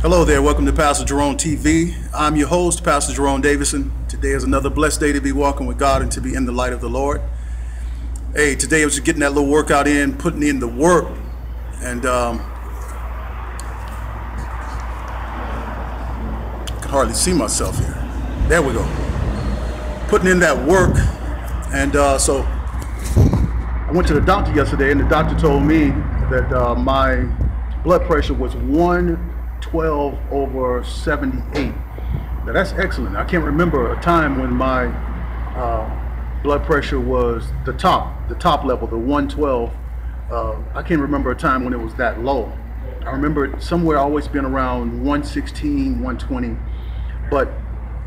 Hello there, welcome to Pastor Jerome TV. I'm your host, Pastor Jerome Davison. Today is another blessed day to be walking with God and to be in the light of the Lord. Hey, today I was just getting that little workout in, putting in the work, and I can hardly see myself here. There we go. Putting in that work, and so I went to the doctor yesterday, and the doctor told me that my blood pressure was 112/78. Now that's excellent. I can't remember a time when my blood pressure was the top level, the 112. I can't remember a time when it was that low. I remember it somewhere always been around 116, 120, but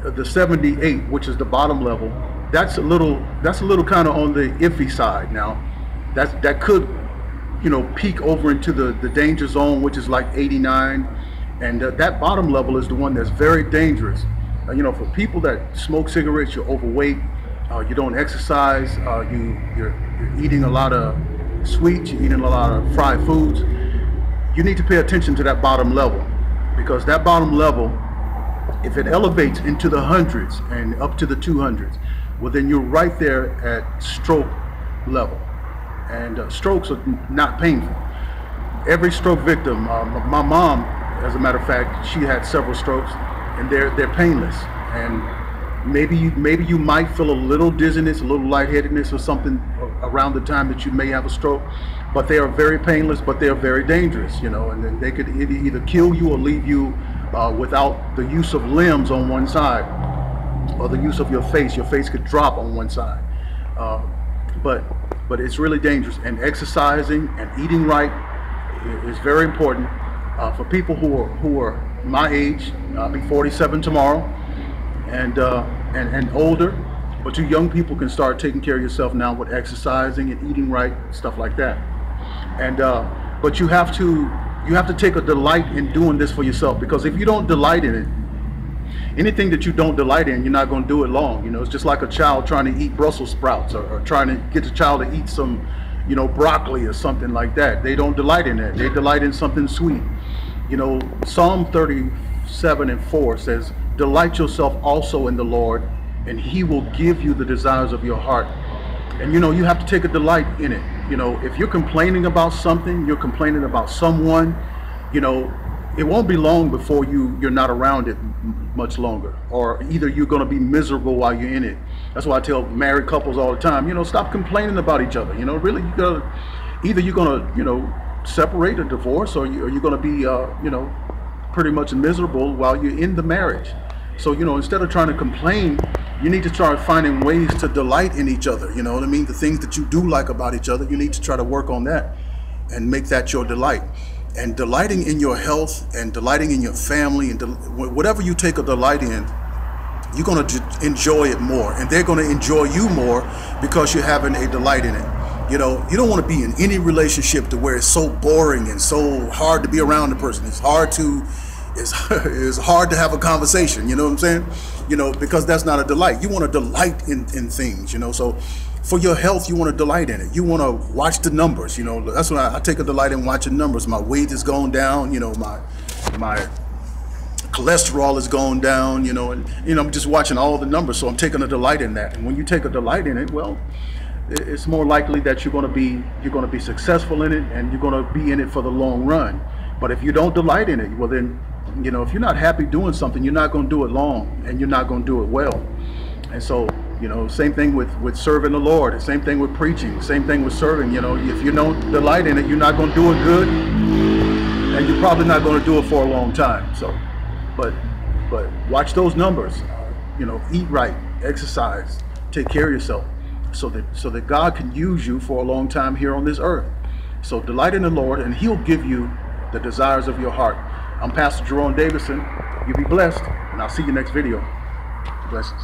the 78, which is the bottom level, that's a little kind of on the iffy side. Now that could, peak over into the danger zone, which is like 89. And that bottom level is the one that's very dangerous. For people that smoke cigarettes, you're overweight, you don't exercise, you're eating a lot of sweets, you're eating a lot of fried foods. You need to pay attention to that bottom level, because that bottom level, if it elevates into the hundreds and up to the 200s, well, then you're right there at stroke level. And strokes are not painful. Every stroke victim, my mom, as a matter of fact, she had several strokes, and they're painless. And maybe you might feel a little dizziness, a little lightheadedness or something around the time that you may have a stroke, but they are very painless, but they are very dangerous, and then they could either kill you or leave you without the use of limbs on one side, or the use of your face. Your face could drop on one side. But it's really dangerous. And exercising and eating right is very important. For people who are my age, I'll be 47 tomorrow, and older. But you young people can start taking care of yourself now with exercising and eating right, stuff like that. And but you have to take a delight in doing this for yourself, because if you don't delight in it, anything that you don't delight in, you're not going to do it long. It's just like a child trying to eat Brussels sprouts, or trying to get the child to eat some, broccoli or something like that. They don't delight in it. They delight in something sweet. Psalm 37:4 says, "Delight yourself also in the Lord, and He will give you the desires of your heart." And you have to take a delight in it. If you're complaining about something, you're complaining about someone, it won't be long before you're not around it much longer, or either you're going to be miserable while you're in it. That's why I tell married couples all the time, stop complaining about each other. Really, either you're going to, separate or divorce, or you're going to be, pretty much miserable while you're in the marriage. So, instead of trying to complain, you need to start finding ways to delight in each other. You know what I mean? The things that you do like about each other, you need to try to work on that and make that your delight. And delighting in your health and delighting in your family, and whatever you take a delight in, you're going to enjoy it more, and they're going to enjoy you more because you're having a delight in it. You don't want to be in any relationship to where it's so boring and so hard to be around the person. It's hard to have a conversation, you know what I'm saying? Because that's not a delight. You want to delight in things, so for your health, you want to delight in it. You want to watch the numbers, that's when I take a delight in watching numbers. My weight is going down, my cholesterol is going down, and I'm just watching all the numbers, so I'm taking a delight in that. And when you take a delight in it, well, it's more likely that you're going to be successful in it, and you're going to be in it for the long run. But if you don't delight in it, well then, if you're not happy doing something, you're not going to do it long, and you're not going to do it well. And so, same thing with serving the Lord, the same thing with preaching, same thing with serving. If you don't delight in it, you're not going to do it good, and you're probably not going to do it for a long time. So, but watch those numbers. Eat right, exercise, take care of yourself, so that God can use you for a long time here on this earth. So delight in the Lord, and He'll give you the desires of your heart. I'm Pastor Jerome Davison. You be blessed, and I'll see you next video. Blessings.